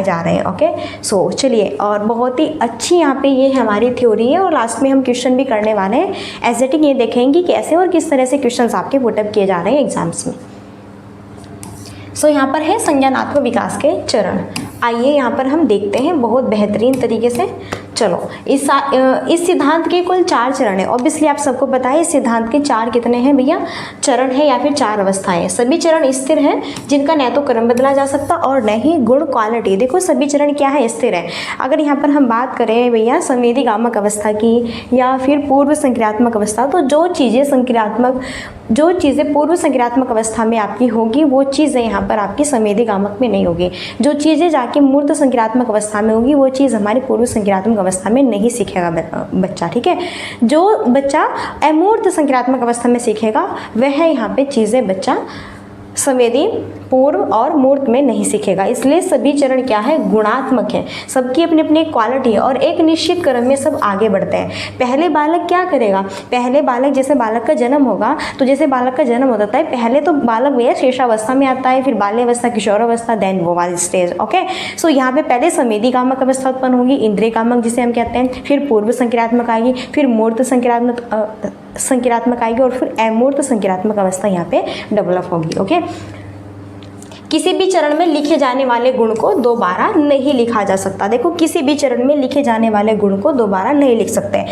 बनाए जा रहे हैं। ओके, सो चलिए, और बहुत ही अच्छी यहाँ पे ये हमारी थ्योरी है और लास्ट में हम क्वेश्चन भी करने वाले हैं। एसजेटिक ये देखेंगे कैसे और किस तरह से क्वेश्चंस आपके पुटअप किए जा रहे हैं एग्जाम्स में। सो यहाँ पर है संज्ञानात्मक विकास के चरण। आइए यहाँ पर हम देखते हैं बहुत बेहतरीन तरीके से। चलो, इस सिद्धांत के कुल 4 चरण है। ऑब्वियसली आप सबको पता है इस सिद्धांत के 4 कितने हैं भैया, चरण है या फिर 4 अवस्थाएं। सभी चरण स्थिर हैं जिनका न तो क्रम बदला जा सकता और न ही गुण क्वालिटी। देखो सभी चरण क्या है, स्थिर है। अगर यहाँ पर हम बात करें भैया संवेदीगामक अवस्था की या फिर पूर्व संक्रियात्मक अवस्था, तो जो चीज़ें पूर्व संक्रियात्मक अवस्था में आपकी होगी वो चीज़ें यहाँ पर आपकी संवेदीगामक में नहीं होगी। जो चीज़ें जाके मूर्त संक्रियात्मक अवस्था में होगी वो चीज़ हमारी पूर्व संक्रियात्मक अवस्था में नहीं सीखेगा बच्चा, ठीक है। जो बच्चा अमूर्त संक्रियात्मक अवस्था में सीखेगा वह यहाँ पे चीज़ें बच्चा संवेदी, पूर्व और मूर्त में नहीं सीखेगा। इसलिए सभी चरण क्या है, गुणात्मक है। सबकी अपनी अपनी क्वालिटी है और एक निश्चित क्रम में सब आगे बढ़ते हैं। पहले बालक क्या करेगा, पहले बालक जैसे बालक का जन्म होगा तो जैसे बालक का जन्म होता है पहले तो बालक भैया शेषावस्था में आता है, फिर बाल्यावस्था, किशोरावस्था, देन वो वाली स्टेज। ओके, सो यहाँ पे पहले संवेदीगामक अवस्था उत्पन्न होगी, इंद्रियगामक जिसे हम कहते हैं, फिर पूर्व संक्रियात्मक आएगी, फिर मूर्त संक्रियात्मक आएगी और फिर अमूर्त संक्रियात्मक अवस्था यहाँ पे डेवलप होगी। ओके, किसी भी चरण में लिखे जाने वाले गुण को दोबारा नहीं लिखा जा सकता। देखो किसी भी चरण में लिखे जाने वाले गुण को दोबारा नहीं लिख सकते।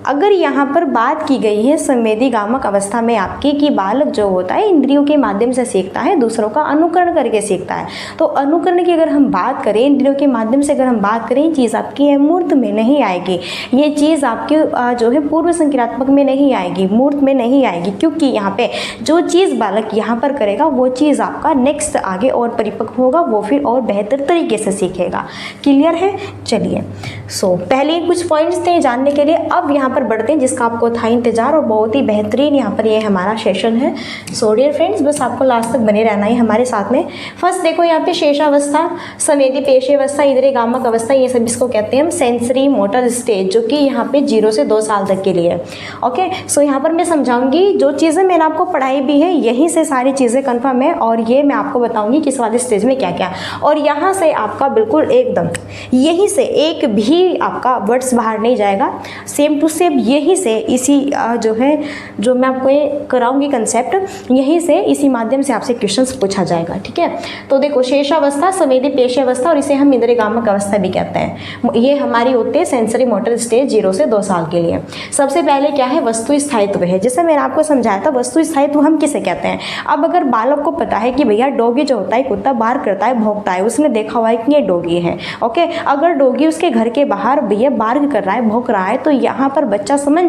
अगर यहाँ पर बात की गई है संवेदीगामक अवस्था में आपकी कि बालक जो होता है इंद्रियों के माध्यम से सीखता है, दूसरों का अनुकरण करके सीखता है, तो अनुकरण की अगर हम बात करें, इंद्रियों के माध्यम से अगर हम बात करें, चीज़ आपकी अमूर्त में नहीं आएगी। ये चीज़ आपकी जो है पूर्व संक्रियात्मक में नहीं आएगी, मूर्त में नहीं आएगी, क्योंकि यहाँ पे जो चीज़ बालक यहाँ पर करेगा वो चीज़ आपका नेक्स्ट आगे और परिपक्व होगा, वो फिर और बेहतर तरीके से सीखेगा। क्लियर है? चलिए, सो पहले कुछ पॉइंट्स थे जानने के लिए, अब यहाँ पर बढ़ते हैं जिसका आपको था इंतजार और बहुत ही बेहतरीन यहाँ पर ये हमारा सेशन है। सो डियर फ्रेंड्स, बस आपको लास्ट तक बने रहना है हमारे साथ में। फर्स्ट देखो यहाँ पे शेषावस्था, संवेदी पेशीवस्था, इंद्रियगामक अवस्था, ये सब इसको कहते हैं हम सेंसरी मोटर स्टेज, जो कि यहाँ पे 0 से 2 साल तक के लिए। ओके, सो यहाँ पर मैं समझाऊंगी जो चीज़ें मैंने आपको पढ़ाई भी है, यहीं से सारी चीज़ें कन्फर्म है और ये मैं आपको बताऊंगी किस वाले स्टेज में क्या क्या, और यहाँ से आपका बिल्कुल एकदम यहीं से एक भी आपका वर्ड्स बाहर नहीं जाएगा, सेम टू सेम यहीं से इसी जो मैं आपको ये कराऊंगी कंसेप्ट, यहीं से इसी माध्यम से आपसे क्वेश्चंस पूछा जाएगा। ठीक है, तो देखो शेषावस्था, संवेदी पेशी अवस्था और इसे हम इंद्रियगामक अवस्था भी कहते हैं। ये हमारी होती है सेंसरी मोटर स्टेज 0 से 2 साल के लिए। सबसे पहले क्या है, वस्तु स्थायित्व है। जैसे मैंने आपको समझाया था वस्तु स्थायित्व हम किसे कहते हैं। अब अगर बालक को पता है कि भैया डॉगी जो होता है कुत्ता बाहर करता है, भौंकता है, उसने देखा हुआ है कि ये डॉगी है। ओके, अगर डॉगी उसके घर के बाहर भैया बार्ग कर रहा है, भौंक रहा है, तो यहाँ पर बच्चा समझ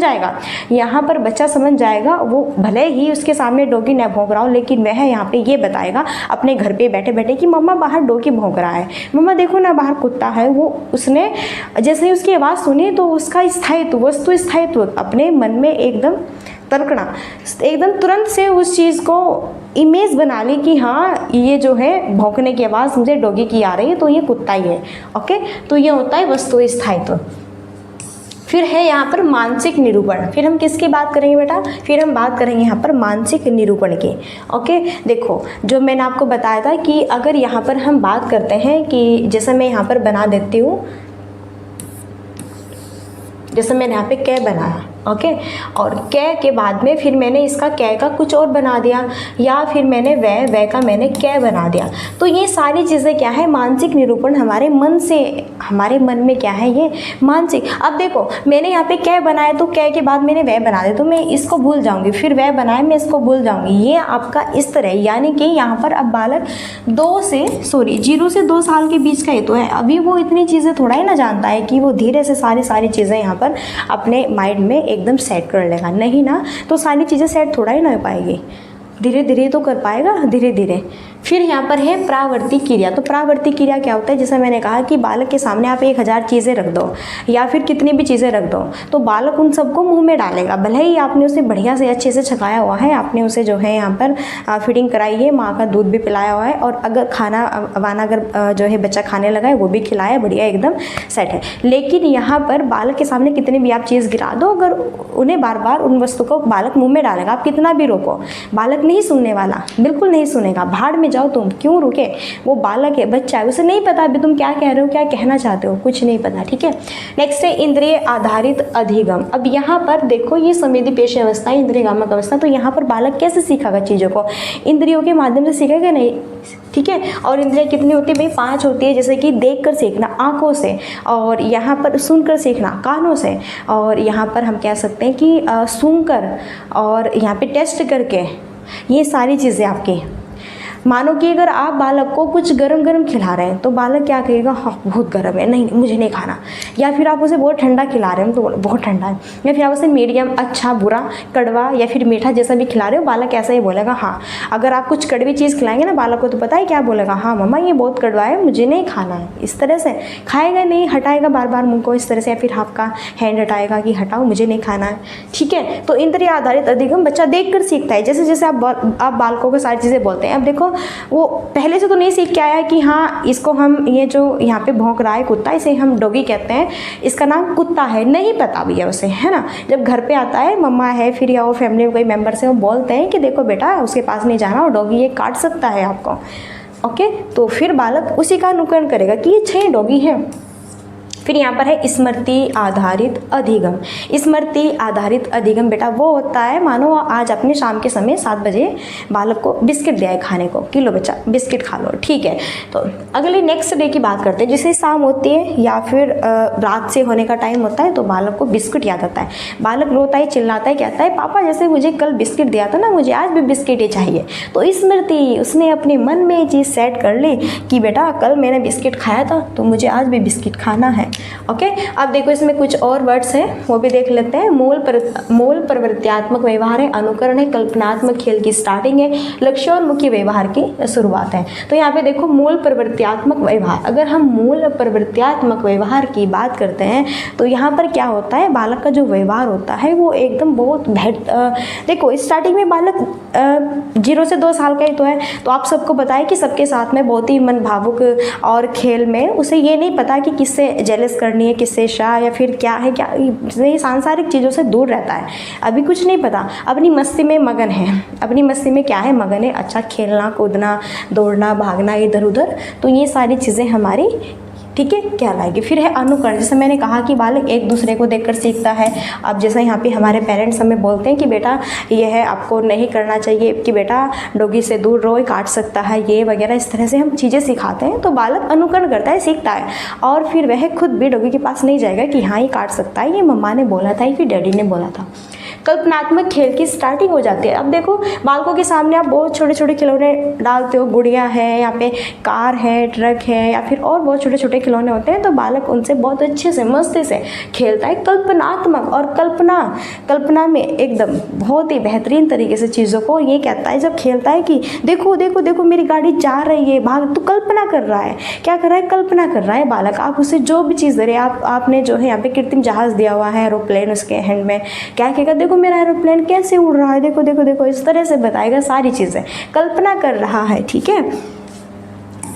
जाएगा, वो भले ही उसके सामने डॉगी न भौंक रहा हो, लेकिन वह यहाँ पे ये बताएगा अपने घर पे बैठे बैठे कि मम्मा बाहर डॉगी भौंक रहा है, मम्मा देखो ना बाहर कुत्ता है। वो उसने जैसे ही उसकी आवाज़ सुनी तो उसका स्थायित्व, वस्तु स्थायित्व अपने मन में एकदम तर्कना, एकदम तुरंत से उस चीज़ को इमेज बना ली कि हाँ ये जो है भौंकने की आवाज़ मुझे डॉगी की आ रही है, तो ये कुत्ता ही है। ओके, तो ये होता है वस्तु स्थायित्व। फिर है यहाँ पर मानसिक निरूपण। फिर हम किसकी बात करेंगे बेटा, फिर हम बात करेंगे यहाँ पर मानसिक निरूपण की। ओके, देखो जो मैंने आपको बताया था कि अगर यहाँ पर हम बात करते हैं कि जैसे मैं यहाँ पर बना देती हूँ, जैसे मैंने यहाँ पे कै बनाया, ओके, और कै के बाद में फिर मैंने इसका कै का कुछ और बना दिया, या फिर मैंने वह का मैंने कै बना दिया, तो ये सारी चीज़ें क्या है, मानसिक निरूपण हमारे मन से, हमारे मन में क्या है ये मानसिक। अब देखो मैंने यहाँ पे कै बनाया तो कै के बाद मैंने वह बना दिया, तो मैं इसको भूल जाऊँगी, फिर वह बनाया मैं इसको भूल जाऊँगी। ये आपका इस तरह, यानी कि यहाँ पर अब बालक 0 से 2 साल के बीच का ही तो है, अभी वो इतनी चीज़ें थोड़ा ही ना जानता है कि वो धीरे से सारी चीज़ें यहाँ पर अपने माइंड में एकदम सेट कर लेगा। नहीं ना, तो सारी चीज़ें सेट थोड़ा ही ना हो पाएगी, धीरे धीरे तो कर पाएगा, धीरे धीरे। फिर यहाँ पर है प्रावर्ती क्रिया। तो प्रावर्ती क्रिया क्या होता है, जैसे मैंने कहा कि बालक के सामने आप 1000 चीज़ें रख दो या फिर कितनी भी चीज़ें रख दो, तो बालक उन सबको मुंह में डालेगा। भले ही आपने उसे बढ़िया से अच्छे से छकाया हुआ है, आपने उसे जो है यहाँ पर फीडिंग कराई है, माँ का दूध भी पिलाया हुआ है, और अगर खाना वाना अगर जो है बच्चा खाने लगा है वो भी खिलाया, बढ़िया एकदम सेट है। लेकिन यहाँ पर बालक के सामने कितनी भी आप चीज़ गिरा दो, अगर उन्हें बार बार उन वस्तु को बालक मुँह में डालेगा, आप कितना भी रोको, बालक नहीं सुनने वाला, बिल्कुल नहीं सुनेगा, भाड़ में जाओ, तुम क्यों रुके, वो बालक है, बच्चा है, उसे नहीं पता अभी तुम क्या कह रहे हो, क्या कहना चाहते हो, कुछ नहीं पता, ठीक है। नेक्स्ट है इंद्रिय आधारित अधिगम। अब यहाँ पर देखो ये संवेदी पेशी अवस्था, इंद्रिय गामक अवस्था, तो यहाँ पर बालक कैसे सीखेगा चीज़ों को, इंद्रियों के माध्यम से सीखेगा नहीं, ठीक है। और इंद्रियाँ कितनी होती है भाई, 5 होती है, जैसे कि देख कर सीखना आँखों से, और यहाँ पर सुनकर सीखना कानों से, और यहाँ पर हम कह सकते हैं कि सूंघकर, और यहाँ पे टेस्ट करके, ये सारी चीज़ें आपकी। मानो कि अगर आप बालक को कुछ गरम गरम खिला रहे हैं तो बालक क्या कहेगा, हाँ बहुत गर्म है, नहीं मुझे नहीं खाना। या फिर आप उसे बहुत ठंडा खिला रहे हैं तो बहुत ठंडा है। या फिर आप उसे मीडियम, अच्छा, बुरा, कड़वा या फिर मीठा जैसा भी खिला रहे हो, बालक ऐसा ही बोलेगा हाँ। अगर आप कुछ कड़वी चीज़ खिलाएंगे ना बालक को तो पता है क्या बोलेगा, हाँ मम्मा ये बहुत कड़वा है, मुझे नहीं खाना है। इस तरह से खाएगा नहीं, हटाएगा बार बार मुँह को इस तरह से, या फिर आपका हैंड हटाएगा कि हटाओ मुझे नहीं खाना है, ठीक है। तो इंद्रिय आधारित अधिगम बच्चा देख कर सीखता है। जैसे जैसे आप बालकों को सारी चीज़ें बोलते हैं, अब देखो वो पहले से तो नहीं सीख के आया कि हाँ इसको हम, ये जो यहाँ पे भौंक रहा है कुत्ता, इसे हम डॉगी कहते हैं, इसका नाम कुत्ता है, नहीं पता भैया उसे, है ना। जब घर पे आता है, मम्मा है फिर या वो फैमिली में कोई मेंबर से वो बोलते हैं कि देखो बेटा उसके पास नहीं जाना, और डॉगी ये काट सकता है आपको, ओके। तो फिर बालक उसी का अनुकरण करेगा कि ये 6 डॉगी है। फिर यहाँ पर है स्मृति आधारित अधिगम। स्मृति आधारित अधिगम बेटा वो होता है, मानो आज अपने शाम के समय 7 बजे बालक को बिस्किट दिया है खाने को कि लो बच्चा बिस्किट खा लो, ठीक है। तो अगले नेक्स्ट डे की बात करते हैं, जैसे शाम होती है या फिर रात से होने का टाइम होता है तो बालक को बिस्किट याद आता है। बालक रोता है, चिल्लाता है, कहता है पापा जैसे मुझे कल बिस्किट दिया था ना, मुझे आज भी बिस्किट ही चाहिए। तो स्मृति, उसने अपने मन में ये चीज़ सेट कर ली कि बेटा कल मैंने बिस्किट खाया था तो मुझे आज भी बिस्किट खाना है, ओके। अब देखो इसमें कुछ और वर्ड्स हैं वो भी देख लेते हैं। मूल प्रवृत्त्यात्मक व्यवहार है, अनुकरण है, कल्पनात्मक खेल की स्टार्टिंग है, लक्ष्योन्मुखी व्यवहार की शुरुआत है। तो यहाँ पे देखो मूल प्रवृत्त्यात्मक व्यवहार, अगर हम मूल प्रवृत्त्यात्मक व्यवहार की बात करते हैं तो यहाँ पर क्या होता है, बालक का जो व्यवहार होता है वो एकदम बहुत देखो स्टार्टिंग में बालक 0 से 2 साल का ही तो है, तो आप सबको पता है कि सबके साथ में बहुत ही मन भावुक, और खेल में उसे ये नहीं पता कि किससे जेलस करनी है, किससे शाह या फिर क्या है, क्या ये सांसारिक चीज़ों से दूर रहता है, अभी कुछ नहीं पता, अपनी मस्ती में मगन है। अपनी मस्ती में क्या है, मगन है, अच्छा खेलना कूदना, दौड़ना भागना इधर उधर, तो ये सारी चीज़ें हमारी, ठीक है, क्या लाएगी। फिर है अनुकरण, जैसे मैंने कहा कि बालक एक दूसरे को देखकर सीखता है। अब जैसे यहाँ पे हमारे पेरेंट्स हमें बोलते हैं कि बेटा ये है आपको नहीं करना चाहिए, कि बेटा डॉगी से दूर रहो, काट सकता है, ये वगैरह, इस तरह से हम चीज़ें सिखाते हैं तो बालक अनुकरण करता है, सीखता है, और फिर वह खुद भी डॉगी के पास नहीं जाएगा कि हाँ ये काट सकता है, ये मम्मा ने बोला था, फिर डैडी ने बोला था। कल्पनात्मक खेल की स्टार्टिंग हो जाती है। अब देखो बालकों के सामने आप बहुत छोटे छोटे खिलौने डालते हो, गुड़िया है, यहाँ पे कार है, ट्रक है, या फिर और बहुत छोटे छोटे खिलौने होते हैं, तो बालक उनसे बहुत अच्छे से मस्ती से खेलता है। कल्पनात्मक और कल्पना में एकदम बहुत ही बेहतरीन तरीके से चीज़ों को ये कहता है जब खेलता है कि देखो देखो देखो मेरी गाड़ी जा रही है, भाग, तो कल्पना कर रहा है, क्या कर रहा है, कल्पना कर रहा है बालक। आप उसे जो भी चीज़ दे रहे, आपने जो है यहाँ पे कृत्रिम जहाज़ दिया हुआ है, एरोप्लेन, उसके हैंड में क्या कहेगा, देखो मेरा एरोप्लेन कैसे उड़ रहा है, देखो देखो देखो, इस तरह से बताएगा, सारी चीज़ें कल्पना कर रहा है, ठीक है।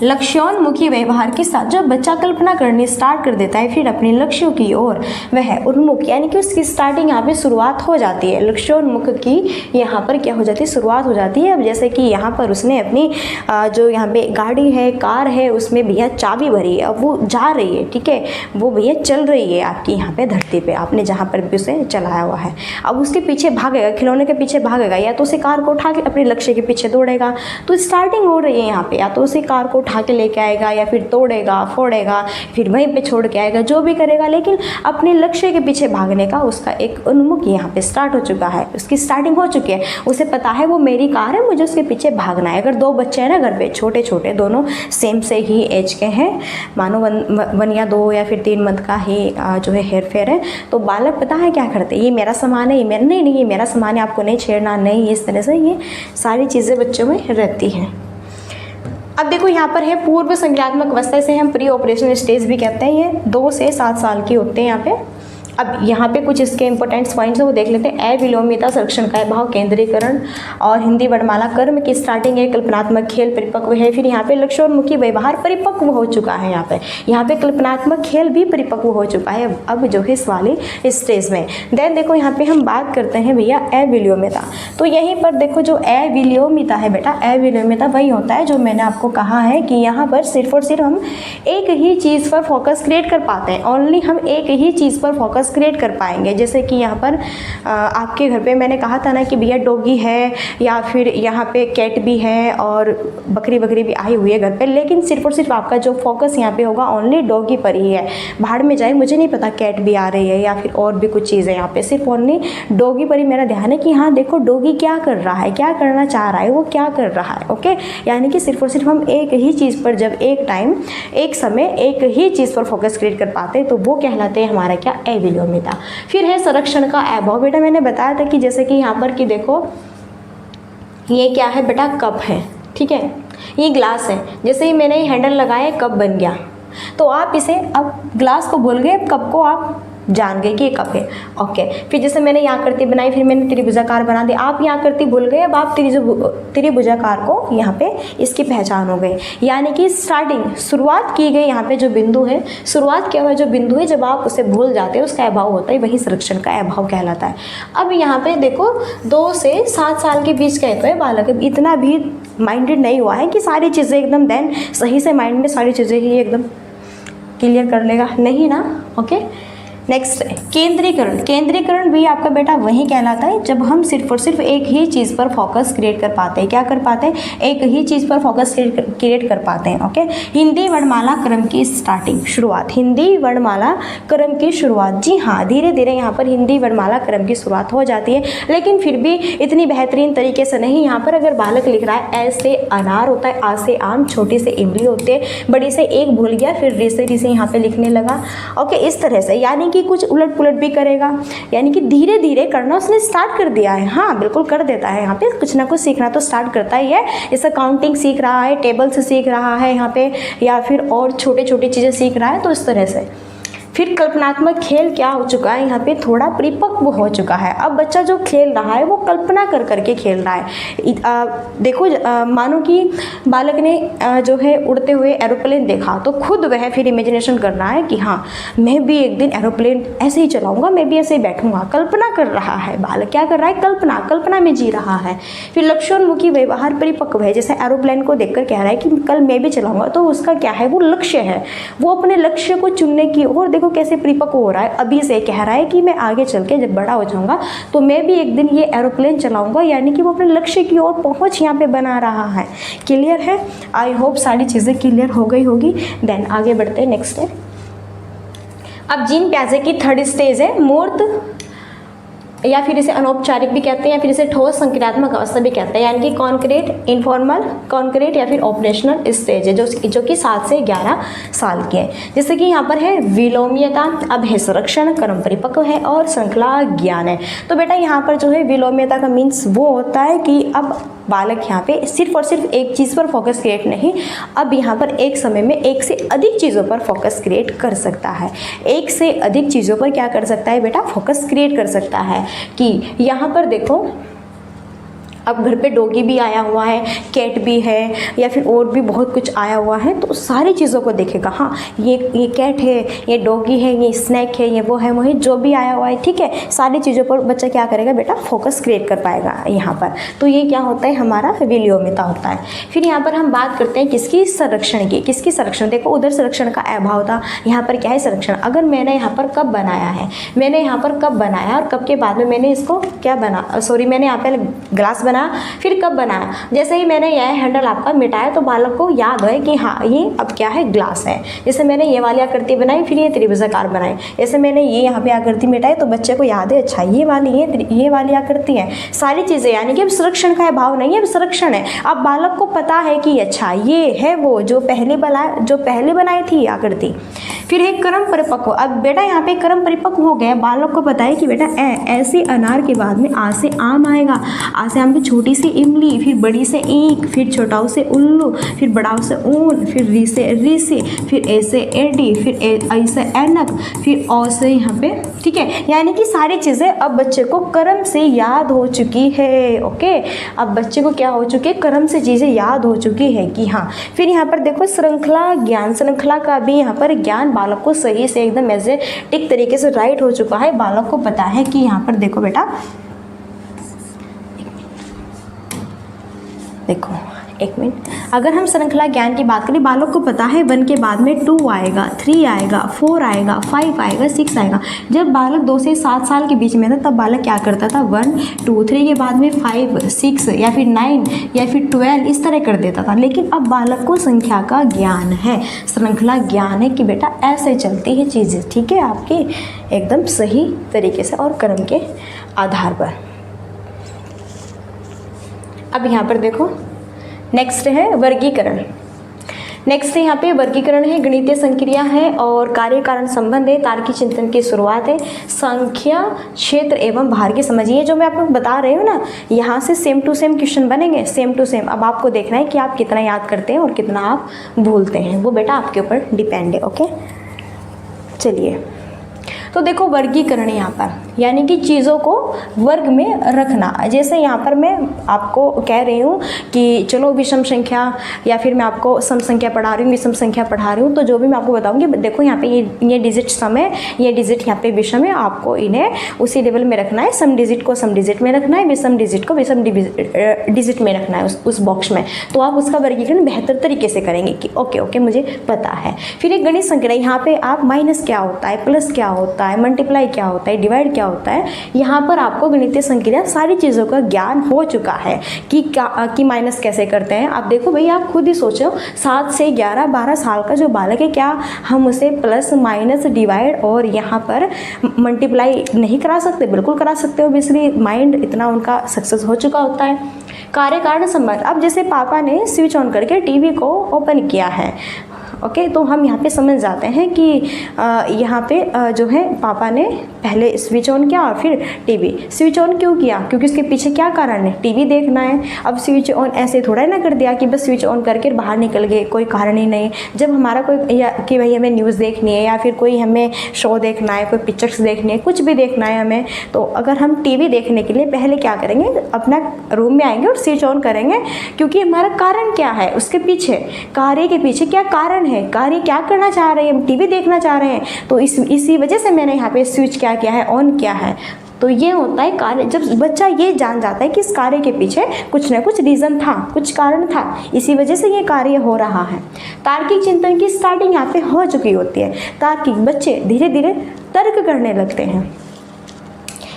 लक्ष्योन्मुखी व्यवहार के साथ जब बच्चा कल्पना करनी स्टार्ट कर देता है फिर अपने लक्ष्यों की ओर वह उन्मुख, यानी कि उसकी स्टार्टिंग यहाँ पे शुरुआत हो जाती है। लक्ष्योन्मुख की यहाँ पर क्या हो जाती है, शुरुआत हो जाती है। अब जैसे कि यहाँ पर उसने अपनी जो यहाँ पे गाड़ी है, कार है, उसमें भैया चाबी भरी है, अब वो जा रही है, ठीक है, वो भैया चल रही है आपकी यहाँ पे धरती पे, आपने जहाँ पर भी उसे चलाया हुआ है। अब उसके पीछे भागेगा, खिलौने के पीछे भागेगा, या तो उसे कार को उठा के अपने लक्ष्य के पीछे दौड़ेगा। तो स्टार्टिंग हो रही है यहाँ पे, या तो उसे कार को उठा के लेके आएगा, या फिर तोड़ेगा फोड़ेगा, फिर वहीं पे छोड़ के आएगा, जो भी करेगा, लेकिन अपने लक्ष्य के पीछे भागने का उसका एक उन्मुख यहाँ पे स्टार्ट हो चुका है, उसकी स्टार्टिंग हो चुकी है। उसे पता है वो मेरी कार है, मुझे उसके पीछे भागना है। अगर 2 बच्चे हैं ना घर पे, छोटे छोटे, दोनों सेम से ही एज के हैं, मानो 1 या 2 या फिर 3 मंथ का ही जो है हेयर फेयर है, तो बालक पता है क्या करते हैं, ये मेरा सामान है, ये मेरा नहीं, ये मेरा सामान है, आपको नहीं छेड़ना, नहीं, इस तरह से ये सारी चीज़ें बच्चों में रहती हैं। अब देखो यहाँ पर है पूर्व संज्ञात्मक अवस्था, इसे हम प्री ऑपरेशनल स्टेज भी कहते हैं। ये 2 से 7 साल की होते हैं यहाँ पे, अब यहाँ पे कुछ इसके इंपॉर्टेंट पॉइंट्स है वो देख लेते हैं। अविलोम्यता, संरक्षण का अभाव, केंद्रीकरण और हिंदी वर्णमाला, कर्म की स्टार्टिंग है, कल्पनात्मक खेल परिपक्व है, फिर यहाँ पे लक्ष्योन्मुखी व्यवहार परिपक्व हो चुका है, यहाँ पे कल्पनात्मक खेल भी परिपक्व हो चुका है अब जो है इस वाली स्टेज में। देन देखो यहाँ पे हम बात करते हैं भैया अविलोम्यता। तो यहीं पर देखो जो अविलोम्यता है बेटा, अविलोम्यता वही होता है जो मैंने आपको कहा है कि यहाँ पर सिर्फ और सिर्फ हम एक ही चीज़ पर फोकस क्रिएट कर पाते हैं, ओनली हम एक ही चीज़ पर फोकस क्रिएट कर पाएंगे। जैसे कि यहाँ पर आपके घर पे मैंने कहा था ना कि भैया डॉगी है या फिर यहाँ पे कैट भी है और बकरी भी आई हुई है घर पे, लेकिन सिर्फ और सिर्फ आपका जो फोकस यहाँ पे होगा ओनली डॉगी पर ही है। बाहर में जाए मुझे नहीं पता कैट भी आ रही है या फिर और भी कुछ चीज़ें, यहाँ पे सिर्फ ओनली डॉगी पर ही मेरा ध्यान है कि हाँ देखो डॉगी क्या कर रहा है, क्या करना चाह रहा है, वो क्या कर रहा है। ओके, यानी कि सिर्फ और सिर्फ हम एक ही चीज़ पर जब एक टाइम एक समय एक ही चीज़ पर फोकस क्रिएट कर पाते हैं तो वो कहलाते हैं हमारा क्या, अविलोम्यता। फिर है संरक्षण का अभाव। बेटा मैंने बताया था कि जैसे कि यहाँ पर कि देखो ये क्या है बेटा, कप है, ठीक है, ये ग्लास है, जैसे ही मैंने हैंडल लगाया कप बन गया, तो आप इसे अब ग्लास को भूल गए, कप को आप जान गए कि ये कप है। ओके, फिर जैसे मैंने यहाँ आकृति बनाई, फिर मैंने त्रिभुजाकार बना दी, आप यहाँ आकृति भूल गए, अब आप त्रिभुजाकार को यहाँ पे इसकी पहचान हो गई। यानी कि स्टार्टिंग शुरुआत की गई यहाँ पे जो बिंदु है, शुरुआत किया हुआ जो बिंदु है, जब आप उसे भूल जाते हैं उसका अभाव होता है, वही संरक्षण का अभाव कहलाता है। अब यहाँ पे देखो 2 से 7 साल के बीच कहते हैं बालक, इतना भी माइंडेड नहीं हुआ है कि सारी चीज़ें एकदम देन सही से माइंड में सारी चीज़ें ही एकदम क्लियर कर लेगा, नहीं ना। ओके, नेक्स्ट केंद्रीकरण। केंद्रीकरण भी आपका बेटा वही कहलाता है जब हम सिर्फ और सिर्फ एक ही चीज़ पर फोकस क्रिएट कर पाते हैं। क्या कर पाते हैं, एक ही चीज़ पर फोकस क्रिएट कर पाते हैं। ओके, हिंदी वर्णमाला क्रम की स्टार्टिंग, शुरुआत, हिंदी वर्णमाला क्रम की शुरुआत, जी हाँ, धीरे धीरे यहाँ पर हिंदी वर्णमाला क्रम की शुरुआत हो जाती है, लेकिन फिर भी इतनी बेहतरीन तरीके से नहीं। यहाँ पर अगर बालक लिख रहा है, ऐ से अनार होता है, आ से आम, छोटी से इमली होते हैं, बड़ी से एक भूल गया, फिर री से यहाँ पे लिखने लगा। ओके, इस तरह से यानी कि कुछ उलट पुलट भी करेगा, यानी कि धीरे धीरे करना उसने स्टार्ट कर दिया है। हाँ बिल्कुल कर देता है, यहाँ पे कुछ ना कुछ सीखना तो स्टार्ट करता ही है। जैसे काउंटिंग सीख रहा है, टेबल से सीख रहा है यहाँ पे, या फिर और छोटे छोटी चीज़ें सीख रहा है, तो इस तरह से। फिर कल्पनात्मक खेल क्या हो चुका है, यहाँ पे थोड़ा परिपक्व हो चुका है। अब बच्चा जो खेल रहा है वो कल्पना कर करके खेल रहा है। देखो मानो कि बालक ने जो है उड़ते हुए एरोप्लेन देखा, तो खुद वह फिर इमेजिनेशन कर रहा है कि हाँ मैं भी एक दिन एरोप्लेन ऐसे ही चलाऊंगा, मैं भी ऐसे ही बैठूंगा। कल्पना कर रहा है बालक, क्या कर रहा है, कल्पना में जी रहा है। फिर लक्ष्योन्मुखी व्यवहार परिपक्व है, जैसे एरोप्लेन को देखकर कह रहा है कि कल मैं भी चलाऊंगा, तो उसका क्या है, वो लक्ष्य है, वो अपने लक्ष्य को चुनने की ओर कैसे परिपक्व हो रहा है। अभी से कह रहा है कि मैं आगे चल के जब बड़ा हो जाऊंगा तो मैं भी एक दिन ये एरोप्लेन चलाऊंगा, यानी कि वो अपने लक्ष्य की ओर पहुंच यहाँ पे बना रहा है। क्लियर है, आई होप सारी चीज़ें क्लियर हो गई होगी। देन आगे बढ़ते हैं, नेक्स्ट है अब जीन प्याजे की थर्ड स्टेज है मूर्त, या फिर इसे अनौपचारिक भी कहते हैं, या फिर इसे ठोस संक्रियात्मक अवस्था भी कहते हैं, यानी कि कॉन्क्रीट, इनफॉर्मल, कॉन्क्रीट या फिर ऑपरेशनल स्टेज है जो कि 7 से 11 साल की है। जैसे कि यहाँ पर है विलोम्यता, अब है संरक्षण, क्रम परिपक्व है और श्रृंखला ज्ञान है। तो बेटा यहाँ पर जो है विलोम्यता का मीन्स वो होता है कि अब बालक यहाँ पे सिर्फ और सिर्फ एक चीज़ पर फोकस क्रिएट नहीं, अब यहाँ पर एक समय में एक से अधिक चीज़ों पर फोकस क्रिएट कर सकता है। एक से अधिक चीज़ों पर क्या कर सकता है बेटा, फोकस क्रिएट कर सकता है। कि यहाँ पर देखो अब घर पे डॉगी भी आया हुआ है, कैट भी है, या फिर और भी बहुत कुछ आया हुआ है, तो सारी चीज़ों को देखेगा। हाँ ये कैट है, ये डॉगी है, ये स्नैक है, ये वो है, वही जो भी आया हुआ है, ठीक है, सारी चीज़ों पर बच्चा क्या करेगा बेटा, फोकस क्रिएट कर पाएगा यहाँ पर। तो ये क्या होता है, हमारा विलोम्यता होता है। फिर यहाँ पर हम बात करते हैं किसकी, संरक्षण की। किसकी संरक्षण, देखो उधर संरक्षण का अभाव था, यहाँ पर क्या है संरक्षण। अगर मैंने यहाँ पर कप बनाया है, मैंने यहाँ पर कप बनाया और कप के बाद में मैंने इसको क्या मैंने यहाँ पर ग्लास फिर कप बनाया, जैसे ही मैंने यह हैंडल आपका मिटाया तो बालक को याद है कि हाँ ये अब क्या है, ग्लास है। जैसे मैंने ये वाली आकृति बनाई, फिर ये त्रिभुजाकार बनाई, जैसे मैंने ये यहाँ पे आकृति मिटाई तो बच्चे को याद है अच्छा ये वाली आकृति है। सारी चीज़ें, यानी कि अब संरक्षण का अभाव नहीं है, अब संरक्षण है। अब बालक को पता है कि अच्छा ये है वो जो पहले बनाई थी आकृति। फिर है क्रम परिपक्व। अब बेटा यहाँ पे क्रम परिपक्व हो गया, बालक को पता है कि बेटा ऐसे अनार के बाद में आ से आम आएगा, आ से आम की छोटी सी इमली, फिर बड़ी से ईंख, फिर छोटाऊ से उल्लू, फिर बड़ाऊ से ऊन, फिर री से ऋषि, फिर ए से एडी, फिर आई से ऐनक, फिर औ से यहाँ पे, ठीक है। यानी कि सारी चीज़ें अब बच्चे को क्रम से याद हो चुकी है। ओके, अब बच्चे को क्या हो चुकी है, क्रम से चीज़ें याद हो चुकी है कि हाँ। फिर यहाँ पर देखो श्रृंखला ज्ञान, श्रृंखला का भी यहाँ पर ज्ञान बालक को सही से एकदम ऐसे ठीक तरीके से राइट हो चुका है। बालक को पता है कि यहाँ पर देखो बेटा, देखो एक मिनट, अगर हम श्रृंखला ज्ञान की बात करें, बालक को पता है 1 के बाद में 2 आएगा, 3 आएगा, 4 आएगा, 5 आएगा, 6 आएगा। जब बालक 2 से 7 साल के बीच में था तब बालक क्या करता था, 1, 2, 3 के बाद में 5, 6 या फिर 9 या फिर 12 इस तरह कर देता था। लेकिन अब बालक को संख्या का ज्ञान है, श्रृंखला ज्ञान है कि बेटा ऐसे चलती है चीज़ें, ठीक है, आपकी एकदम सही तरीके से और क्रम के आधार पर। अब यहाँ पर देखो नेक्स्ट है वर्गीकरण। नेक्स्ट यहाँ पे वर्गीकरण है, गणितीय संक्रिया है और कार्य कारण संबंध है, तार्किक चिंतन की शुरुआत है, संख्या, क्षेत्र एवं भार की समझ। ये जो मैं आपको बता रही हूँ ना, यहाँ से सेम टू सेम क्वेश्चन बनेंगे, सेम टू सेम। अब आपको देखना है कि आप कितना याद करते हैं और कितना आप भूलते हैं, वो बेटा आपके ऊपर डिपेंड है। ओके, चलिए तो देखो वर्गीकरण यहाँ पर यानी कि चीज़ों को वर्ग में रखना। जैसे यहाँ पर मैं आपको कह रही हूँ कि चलो विषम संख्या या फिर मैं आपको सम संख्या पढ़ा रही हूँ, विषम संख्या पढ़ा रही हूँ, तो जो भी मैं आपको बताऊँगी, देखो यहाँ पे ये डिजिट सम है, ये डिजिट यहाँ पे विषम है, आपको इन्हें उसी लेवल में रखना है। सम डिजिट को सम डिजिट में रखना है, विषम डिजिट को विषम डिजिट में रखना है उस बॉक्स में। तो आप उसका वर्गीकरण बेहतर तरीके से करेंगे कि ओके मुझे पता है। फिर एक गणित संख्या, यहाँ पे आप माइनस क्या होता है, प्लस क्या होता है, मल्टीप्लाई क्या होता है, डिवाइड क्या होता है, यहाँ पर आपको गणितीय संक्रिया सारी चीज़ों का ज्ञान हो चुका है कि माइनस कैसे करते हैं। आप देखो भाई, आप खुद ही सोचो, 7 से 11, 12 साल का जो बालक है, क्या हम उसे प्लस माइनस डिवाइड और यहाँ पर मल्टीप्लाई नहीं करा सकते? बिल्कुल करा सकते हो, ऑब्वियसली माइंड इतना उनका सक्सेस हो चुका होता है। कार्य कारण संबंध, अब जैसे पापा ने स्विच ऑन करके टीवी को ओपन किया है, ओके, तो हम यहाँ पे समझ जाते हैं कि यहाँ पे जो है पापा ने पहले स्विच ऑन किया और फिर टीवी। स्विच ऑन क्यों किया? क्योंकि उसके पीछे क्या कारण है, टीवी देखना है। अब स्विच ऑन ऐसे थोड़ा ना कर दिया कि बस स्विच ऑन करके बाहर निकल गए, कोई कारण ही नहीं। जब हमारा कोई कि भाई हमें न्यूज़ देखनी है या फिर कोई हमें शो देखना है, कोई पिक्चर्स देखनी है, कुछ भी देखना है हमें, तो अगर हम टीवी देखने के लिए पहले क्या करेंगे, अपना रूम में आएंगे और स्विच ऑन करेंगे, क्योंकि हमारा कारण क्या है, उसके पीछे कार्य के पीछे क्या कारण है, कार्य क्या करना चाह रहे हैं, हम टीवी देखना चाह रहे हैं। तो इसी वजह से मैंने यहाँ पे स्विच क्या किया है, ऑन किया है। तो ये होता है कार्य। जब बच्चा ये जान जाता है कि इस कार्य के पीछे कुछ ना कुछ रीज़न था, कुछ कारण था, इसी वजह से ये कार्य हो रहा है। तार्किक चिंतन की स्टार्टिंग यहाँ पे हो चुकी होती है। तार्किक बच्चे धीरे धीरे तर्क करने लगते हैं।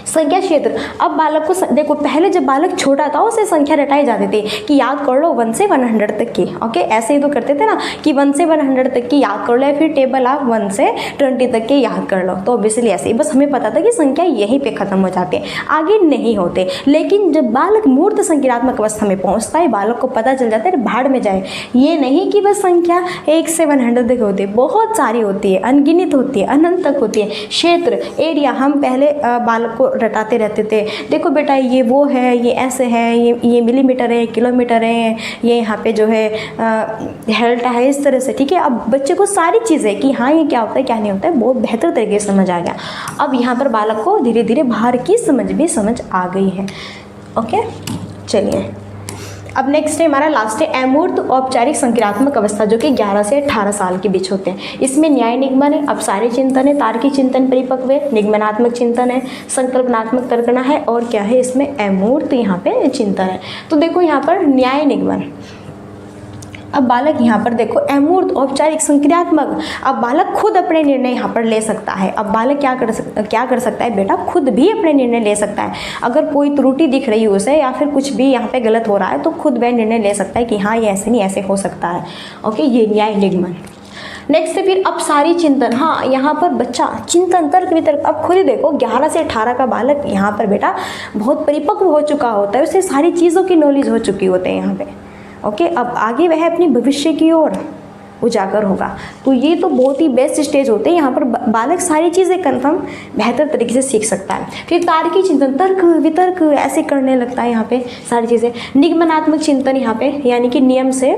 संख्या क्षेत्र, अब बालक को देखो, पहले जब बालक छोटा था उसे संख्या रटाई जाती थी कि याद कर लो 1 से 100 तक की। ओके, ऐसे ही तो करते थे ना कि 1 से 100 तक की याद कर लो, या फिर टेबल आप 1 से 20 तक के याद कर लो। तो ऑब्वियसली ऐसे ही, बस हमें पता था कि संख्या यहीं पे खत्म हो जाती है, आगे नहीं होते। लेकिन जब बालक मूर्त संख्यात्मक अवस्था में पहुंचता है, बालक को पता चल जाता है भाड़ में जाए, ये नहीं कि बस संख्या 1 से 100 तक होती है, बहुत सारी होती है, अनगिनत होती है, अनंत तक होती है। क्षेत्र, एरिया, हम पहले बालक को रटाते रहते थे, देखो बेटा ये वो है, ये ऐसे है, ये मिलीमीटर है, किलोमीटर है, ये यहाँ पे जो है हेल्टा है, इस तरह से, ठीक है। अब बच्चे को सारी चीज़ें कि हाँ ये क्या होता है क्या नहीं होता है बहुत बेहतर तरीके से समझ आ गया। अब यहाँ पर बालक को धीरे धीरे बाहर की समझ भी समझ आ गई है। ओके, चलिए अब नेक्स्ट है हमारा लास्ट है अमूर्त औपचारिक संक्रियात्मक अवस्था, जो कि 11 से 18 साल के बीच होते हैं। इसमें न्याय निगमन है, अपसारी चिंतन है, तार्किक चिंतन परिपक्व है, निगमनात्मक चिंतन है, संकल्पनात्मक तर्कना है और क्या है इसमें अमूर्त यहाँ पे चिंतन है। तो देखो यहाँ पर न्याय निगमन, अब बालक यहाँ पर देखो अमूर्त औपचारिक संक्रियात्मक, अब बालक खुद अपने निर्णय यहाँ पर ले सकता है। अब बालक क्या कर सकता है बेटा, खुद भी अपने निर्णय ले सकता है। अगर कोई त्रुटि दिख रही है उसे या फिर कुछ भी यहाँ पे गलत हो रहा है तो खुद वह निर्णय ले सकता है कि हाँ ये ऐसे नहीं ऐसे हो सकता है। ओके, ये न्याय निगमन। नेक्स्ट है फिर अपसारी चिंतन। हाँ, यहाँ पर बच्चा चिंतन तर्क वितर्क, अब खुद ही देखो 11 से 18 का बालक यहाँ पर बेटा बहुत परिपक्व हो चुका होता है, उसे सारी चीज़ों की नॉलेज हो चुकी होते हैं यहाँ पे। ओके, अब आगे वह अपनी भविष्य की ओर उजागर होगा। तो ये तो बहुत ही बेस्ट स्टेज होते हैं, यहाँ पर बालक सारी चीज़ें कन्फर्म बेहतर तरीके से सीख सकता है। फिर तार्किक चिंतन, तर्क वितर्क ऐसे करने लगता है यहाँ पे सारी चीज़ें। निगमनात्मक चिंतन यहाँ पे यानी कि नियम से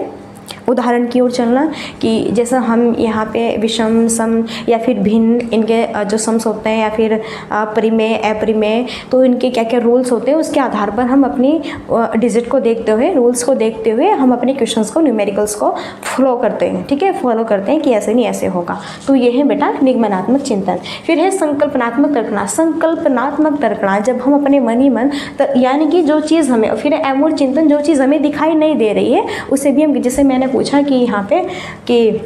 उदाहरण की ओर चलना, कि जैसा हम यहाँ पे विषम सम या फिर भिन्न इनके जो सम्स होते हैं या फिर परिमेय अपरिमेय, तो इनके क्या क्या रूल्स होते हैं उसके आधार पर हम अपनी डिजिट को देखते हुए, रूल्स को देखते हुए हम अपने क्वेश्चंस को, न्यूमेरिकल्स को फॉलो करते हैं। ठीक है, फॉलो करते हैं कि ऐसे नहीं ऐसे होगा। तो ये है बेटा निगमनात्मक चिंतन। फिर है संकल्पनात्मक तर्कना। संकल्पनात्मक तर्कना जब हम अपने मन ही मन यानी कि जो चीज़ हमें, फिर अमूर्त चिंतन जो चीज़ हमें दिखाई नहीं दे रही है उसे भी हम, जैसे मैंने पूछा कि यहाँ पे कि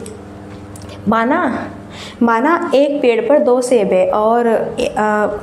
माना एक पेड़ पर 2 सेब है और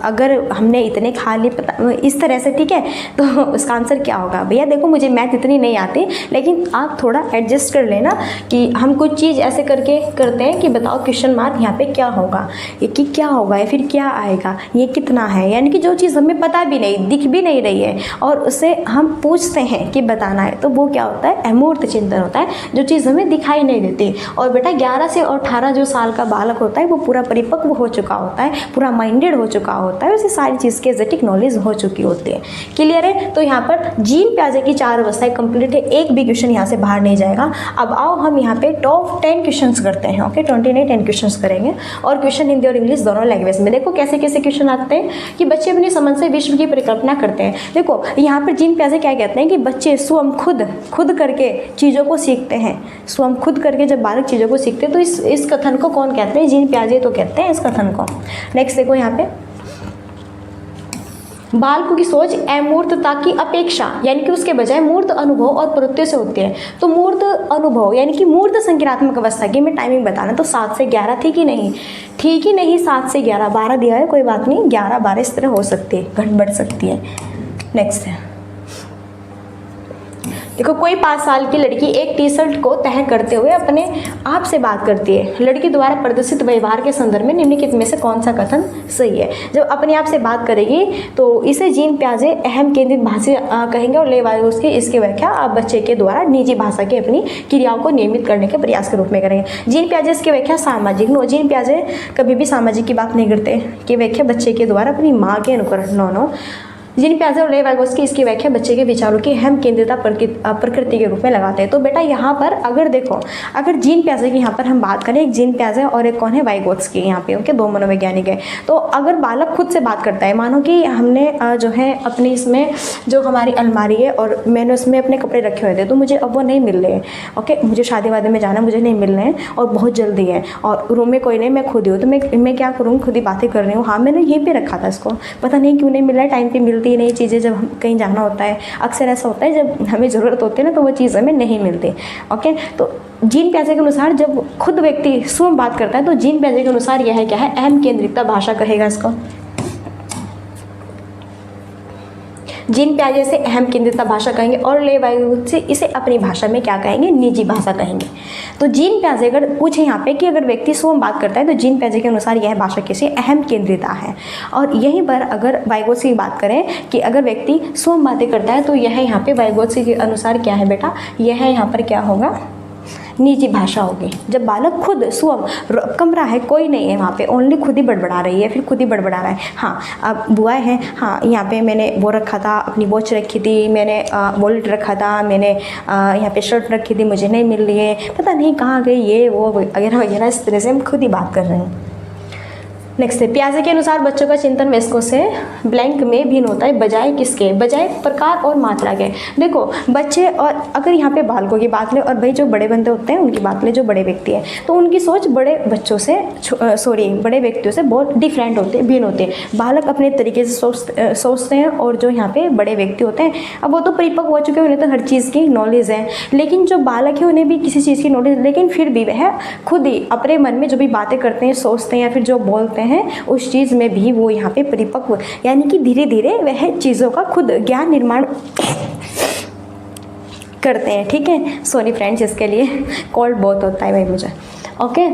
अगर हमने इतने खा लिए, पता इस तरह से, ठीक है, तो उसका आंसर क्या होगा? भैया देखो मुझे मैथ इतनी नहीं आती, लेकिन आप थोड़ा एडजस्ट कर लेना कि हम कुछ चीज़ ऐसे करके करते हैं कि बताओ क्वेश्चन मार्क यहाँ पे क्या होगा, ये कि क्या होगा या फिर क्या आएगा, ये कितना है, यानी कि जो चीज़ हमें पता भी नहीं, दिख भी नहीं रही है और उसे हम पूछते हैं कि बताना है, तो वो क्या होता है? अमूर्त चिंतन होता है, जो चीज़ हमें दिखाई नहीं देती। और बेटा 11 से 18 जो साल का बालक होता है वो पूरा परिपक्व हो चुका होता है, पूरा माइंडेड हो चुका होता है, उसे सारी चीज़ की एग्जैक्ट नॉलेज हो चुकी होती है। क्लियर है? तो यहाँ पर जीन प्याजे की 4 अवस्थाएं कंप्लीट है, एक भी क्वेश्चन यहाँ से बाहर नहीं जाएगा। अब आओ हम यहाँ पे टॉप 10 क्वेश्चन करते हैं। ओके, 10 क्वेश्चन करेंगे और क्वेश्चन हिंदी और इंग्लिश दोनों लैंग्वेज में। देखो कैसे कैसे क्वेश्चन आते हैं कि बच्चे अपनी समझ से विश्व की परिकल्पना करते हैं। देखो यहाँ पर जीन प्याजे क्या कहते हैं कि बच्चे स्वयं खुद करके चीज़ों को सीखते हैं। स्वयं खुद करके जब बालक चीज़ों को सीखते हैं तो इस कथन को कौन कहते हैं? जीन प्याजे तो कहते हैं इस कथन को। नेक्स्ट देखो यहाँ पे, बालकों की सोच अमूर्तता की अपेक्षा यानी कि उसके बजाय मूर्त अनुभव और प्रवृत्ति से होती है। तो मूर्त अनुभव यानी कि मूर्त संज्ञानात्मक अवस्था की मैं टाइमिंग बताना, तो 7 से 11 थी कि नहीं? ठीक ही नहीं, 7 से 11, 12 दिया है, कोई बात नहीं, 11 12 इस तरह हो सकती है, घट बढ़ सकती है। नेक्स्ट है, देखो कोई 5 साल की लड़की एक टी शर्ट को तह करते हुए अपने आप से बात करती है। लड़की द्वारा प्रदर्शित व्यवहार के संदर्भ में निम्नलिखित में से कौन सा कथन सही है? जब अपने आप से बात करेगी तो इसे जीन प्याजे अहम केंद्रित भाषा कहेंगे और लेवाइगोस्की इसकी व्याख्या आप बच्चे के द्वारा निजी भाषा की अपनी क्रियाओं को नियमित करने के प्रयास के रूप में करेंगे। जीन प्याजे इसकी व्याख्या सामाजिक, नो, जीन प्याजे कभी भी सामाजिक की बात नहीं करते कि व्याख्या बच्चे के द्वारा अपनी माँ के अनुकरण, नो। जीन प्याजे और लेवाइगोस्की इसकी व्याख्या बच्चे के विचारों की अहम केंद्रिता प्रकृति के रूप में लगाते हैं। तो बेटा यहाँ पर अगर देखो, अगर जीन प्याजे की यहाँ पर हम बात करें, एक जीन प्याजे और एक कौन है? वाइगोत्स्की, यहाँ पे उनके 2 मनोवैज्ञानिक है। तो अगर बालक खुद से बात करता है, मानो कि हमने जो है अपनी इसमें जो हमारी अलमारी है और मैंने उसमें अपने कपड़े रखे हुए थे, तो मुझे अब वो नहीं मिल रहे हैं। ओके, मुझे शादी वादी में जाना, मुझे नहीं मिल रहे हैं और बहुत जल्दी है और रूम में कोई नहीं, मैं खुद ही हूँ, तो मैं क्या करूँ? खुद ही बातें कर रही हूँ। हाँ, मैंने यहीं पर रखा था इसको, पता नहीं क्यों नहीं मिल रहा है, टाइम पर मिलती नहीं चीज़ें, जब हम कहीं जाना होता है अक्सर ऐसा होता है जब हमें ज़रूरत होती है ना तो वो चीज़ हमें नहीं मिलती। ओके, तो जीन प्याजे के अनुसार जब खुद व्यक्ति स्वयं बात करता है तो जीन प्याजे के अनुसार यह है क्या है? अहम केंद्रितता भाषा कहेगा इसको। जीन प्याजे से अहम केंद्रितता भाषा कहेंगे और लेवाइगोत्स्की इसे अपनी भाषा में क्या कहेंगे? निजी भाषा कहेंगे। तो जीन प्याजे अगर पूछे यहाँ पे कि अगर व्यक्ति स्वयं बात करता है तो जीन प्याजे के अनुसार यह भाषा किसी अहम केंद्रितता है। और यहीं पर अगर वाइगोत्स्की की बात करें कि अगर व्यक्ति स्वयं बातें करता है तो यह यहाँ पे वाइगोत्स्की के अनुसार क्या है बेटा? यह यहाँ पर क्या होगा? निजी भाषा होगी। जब बालक खुद स्वयं, कमरा है, कोई नहीं है वहाँ पे, ओनली खुद ही बड़बड़ा रही है, फिर खुद ही बड़बड़ा रहा है। हाँ, अब बुआएं हैं, हाँ यहाँ पे मैंने वो रखा था, अपनी वॉच रखी थी, मैंने वॉलेट रखा था, मैंने यहाँ पे शर्ट रखी थी, मुझे नहीं मिल रही है, पता नहीं कहाँ गई, ये वो वगैरह वगैरह, इस तरह से हम खुद ही बात कर रहे हैं। नेक्स्ट है, प्याजे के अनुसार बच्चों का चिंतन वयस्कों से ब्लैंक में भिन्न होता है, बजाय किसके? बजाय प्रकार और मात्रा के। देखो बच्चे, और अगर यहाँ पे बालकों की बात लें और भाई जो बड़े बंदे होते हैं उनकी बात लें, जो बड़े व्यक्ति हैं, तो उनकी सोच बड़े बच्चों से बड़े व्यक्तियों से बहुत डिफरेंट होते हैं, भिन्न होते हैं। बालक अपने तरीके से सोचते हैं और जो यहाँ पे बड़े व्यक्ति होते हैं, अब वो तो परिपक्व हो चुके हैं, उन्हें तो हर चीज़ की नॉलेज है, लेकिन जो बालक है उन्हें भी किसी चीज़ की नॉलेज, लेकिन फिर भी वह खुद ही अपने मन में जो भी बातें करते हैं, सोचते हैं या फिर जो बोलते हैं उस चीज़ में भी वो यहाँ पे परिपक्व, यानी कि धीरे धीरे वह चीज़ों का खुद ज्ञान निर्माण करते हैं। ठीक है, सॉरी फ्रेंड्स, इसके लिए कोल्ड बहुत होता है भाई मुझे। ओके,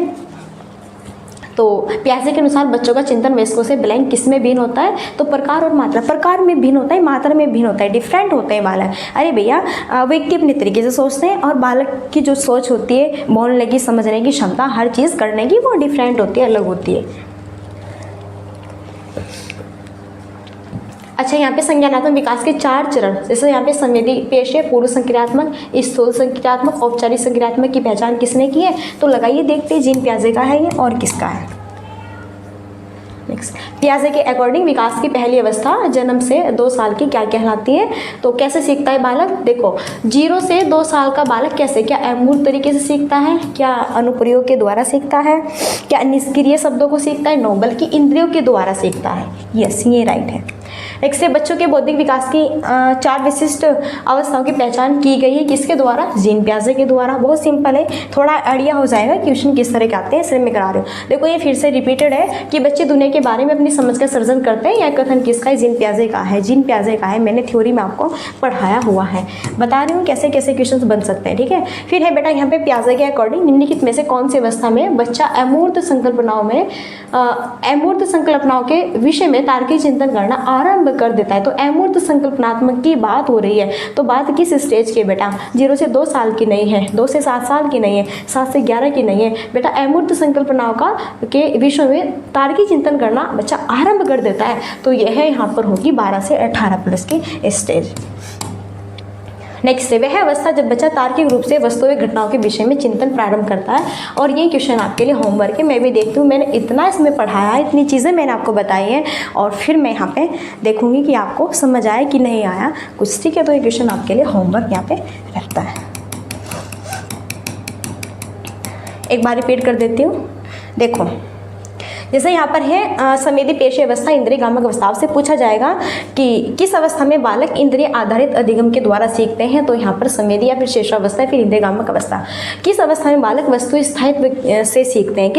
तो प्याजे के अनुसार बच्चों का चिंतन वयस्कों से ब्लैंक किस में भिन्न होता है? तो प्रकार और मात्रा, प्रकार में भिन्न होता है, मात्रा में भिन्न होता है, डिफरेंट होते हैं बालक। अरे भैया व्यक्ति अपने तरीके से सोचते हैं और बालक की जो सोच होती है, बोलने की, समझने की क्षमता, हर चीज़ करने की, वो डिफरेंट होती है, अलग होती है। अच्छा, यहाँ पे संज्ञानात्मक विकास के 4 चरण, जैसे यहाँ पे संवेदी पेश है, पूर्व संक्रियात्मक, स्थूल संक्रियात्मक, औपचारिक संक्रियात्मक की पहचान किसने की है? तो लगाइए, देखते हैं जीन पियाजे का है ये और किसका है। नेक्स्ट, पियाजे के अकॉर्डिंग विकास की पहली अवस्था जन्म से 2 साल की क्या कहलाती है? तो कैसे सीखता है बालक? देखो, 0 से 2 साल का बालक कैसे, क्या अमूर्त तरीके से सीखता है, क्या अनुप्रयोग के द्वारा सीखता है, क्या निष्क्रिय शब्दों को सीखता है? नो, बल्कि इंद्रियों के द्वारा सीखता है। यस, ये राइट है। नेक्स्ट है, बच्चों के बौद्धिक विकास की 4 विशिष्ट अवस्थाओं की पहचान की गई है, किसके द्वारा? जीन पियाजे के द्वारा। बहुत सिंपल है, थोड़ा आइडिया हो जाएगा क्वेश्चन किस तरह के आते हैं, इसलिए मैं करा रही हूँ। देखो, ये फिर से रिपीटेड है कि बच्चे दुनिया के बारे में अपनी समझ का सर्जन करते हैं। यह कथन किसका है? जीन पियाजे का है। जीन पियाजे का है, मैंने थ्योरी में आपको पढ़ाया हुआ है, बता रही हूँ कैसे कैसे क्वेश्चन बन सकते हैं। ठीक है, फिर है बेटा यहाँ पे पियाजे के अकॉर्डिंग निम्नलिखित में से कौन सी अवस्था में बच्चा अमूर्त संकल्पनाओं में अमूर्त संकल्पनाओं के विषय में तार्किक चिंतन करना आरंभ कर देता है? तो अमूर्त संकल्पनात्मक की बात हो रही है, तो बात किस स्टेज की बेटा? 0 से 2 साल की नहीं है, 2 से 7 साल की नहीं है, 7 से 11 की नहीं है बेटा। अमूर्त संकल्पनाओं का के विषय में तार्किक चिंतन करना बच्चा आरंभ कर देता है, तो यह यहाँ पर होगी 12 से 18 प्लस की स्टेज। नेक्स्ट है, वह अवस्था जब बच्चा तार्किक रूप से वस्तुओं घटनाओं के विषय में चिंतन प्रारंभ करता है। और ये क्वेश्चन आपके लिए होमवर्क है, मैं भी देखती हूँ, मैंने इतना इसमें पढ़ाया है, इतनी चीज़ें मैंने आपको बताई हैं, और फिर मैं यहाँ पे देखूँगी कि आपको समझ आया कि नहीं आया कुछ। ठीक है, तो ये क्वेश्चन आपके लिए होमवर्क यहाँ पे रहता है। एक बार रिपीट कर देती हूँ। देखो, जैसे यहाँ पर है संवेदी पेशी अवस्था इंद्रिय गामक अवस्था से पूछा जाएगा कि किस अवस्था में बालक इंद्रिय आधारित अधिगम के द्वारा सीखते हैं? तो यहाँ पर संवेदी या फिर शेषावस्था, फिर इंद्रिय गामक अवस्था। किस अवस्था में बालक वस्तु स्थायित्व से सीखते हैं?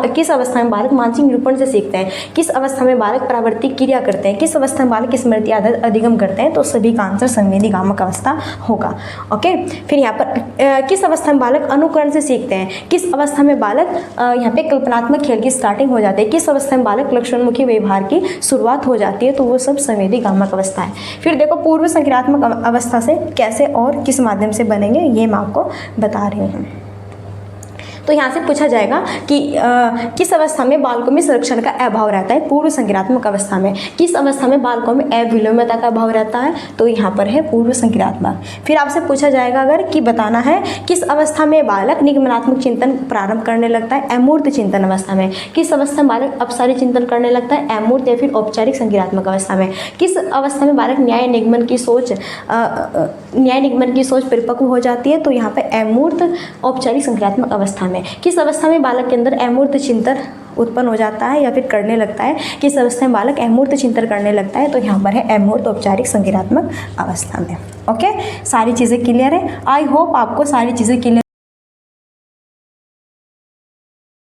किस अवस्था में बालक मानसिक निरूपण से सीखते हैं? किस अवस्था में बालक प्रावर्तिक क्रिया करते हैं? किस अवस्था में बालक स्मृति आधारित अधिगम करते हैं? तो सभी का आंसर संवेदी गामक अवस्था होगा। ओके, फिर यहाँ पर किस अवस्था में बालक अनुकरण से सीखते हैं? किस अवस्था में बालक यहाँ पे कल्पनात्मक खेल की स्टार्टिंग हो जाती है? किस अवस्था में बालक लक्षणमुखी व्यवहार की शुरुआत हो जाती है? तो वो सब संवेदी गामक अवस्था है। फिर देखो, पूर्व संक्रियात्मक अवस्था से कैसे और किस माध्यम से बनेंगे, ये मैं आपको बता रही हूँ। तो यहाँ से पूछा जाएगा कि किस अवस्था में बालकों में संरक्षण का अभाव रहता है? पूर्व संक्रियात्मक अवस्था में। किस अवस्था में बालकों में अविलोम्यता का अभाव रहता है? तो यहाँ पर है पूर्व संक्रियात्मक। फिर आपसे पूछा जाएगा अगर कि बताना है किस अवस्था में बालक निगमनात्मक चिंतन प्रारंभ करने लगता है? अमूर्त चिंतन अवस्था में। किस अवस्था में बालक अपसारी चिंतन करने लगता है? अमूर्त या फिर औपचारिक संक्रियात्मक अवस्था में। किस अवस्था में बालक न्याय निगमन की सोच परिपक्व हो जाती है? तो यहाँ पर अमूर्त औपचारिक संक्रियात्मक अवस्था में। किस अवस्था में बालक के अंदर अमूर्त चिंतन उत्पन्न हो जाता है या फिर करने लगता है? किस अवस्था में बालक अमूर्त चिंतन करने लगता है? तो यहाँ पर है अमूर्त औपचारिक संक्रियात्मक अवस्था में। ओके, सारी चीज़ें क्लियर है। आई होप आपको सारी चीज़ें क्लियर